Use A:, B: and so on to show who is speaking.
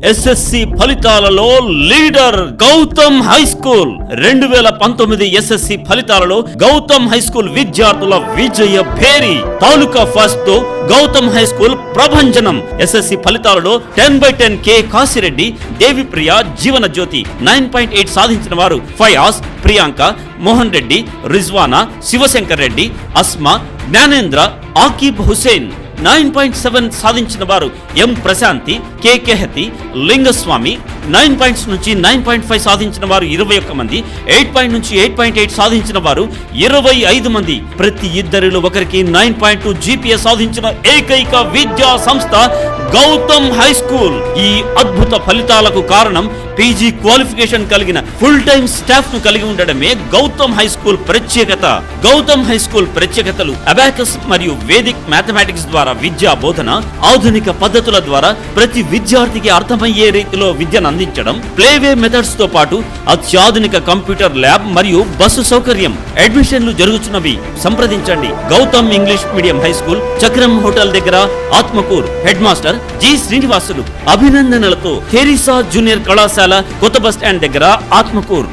A: SSC ఫలితాలలో leader Gautam high school. 2019 SSC ఫలితాలలో Gautam high school విద్యార్థుల విజయ భేరి. తాలూకా ఫస్ట్ తో గౌతమ్ హై స్కూల్ ప్రభంజనం. ఎస్ఎస్సి ఫలితాలలో 10/10 కె కాశిరెడ్డి, దేవిప్రియ, జీవన జ్యోతి 9.8 సాధించిన వారు ఫయాజ్, ప్రియాంక, మోహన్ రెడ్డి, రిజ్వానా, శివశంకర్ రెడ్డి, అస్మా, జ్ఞానేంద్ర, ఆకిబ్ హుసేన్ 9.7 సాధించిన వారు ఎం ప్రశాంతి, కె కెహతి, లింగస్వామి. 9 పాయింట్స్ నుంచి 9.5 సాధించిన వారు 21 మంది. 8 పాయింట్ నుంచి 8.8 సాధించిన వారు 25 మంది. ప్రతి ఇద్దరిలో ఒకరికి 9.2 జీపీఏ సాధించిన ఏకైక విద్యా సంస్థ గౌతమ్ హై స్కూల్. ఈ అద్భుత ఫలితాలకు కారణం పీజీ క్వాలిఫికేషన్ కలిగిన ఫుల్ టైం స్టాఫ్ ను కలిగి ఉండడమే గౌతమ్ హై స్కూల్ ప్రత్యేకత. గౌతమ్ హై స్కూల్ ప్రత్యేకతలు అబాకస్ మరియు వేదిక్ మ్యాథమెటిక్స్ ద్వారా విద్యా బోధన, ఆధునిక పద్ధతుల ద్వారా ప్రతి విద్యార్థికి అర్థమయ్యే రీతిలో విద్యను అందించడం, ప్లేవే మెథడ్స్ తో పాటు అత్యాధునిక కంప్యూటర్ ల్యాబ్ మరియు బస్సు సౌకర్యం. అడ్మిషన్లు జరుగుతున్నవి. సంప్రదించండి. Gautam English medium high school, Chakram hotel దగ్గర, Atmakur. Head master G Srinivasulu. అభినందనలతో తెరీసా జూనియర్ కళాశాల, కొత్త బస్ స్టాండ్ దగ్గర, ఆత్మకూర్.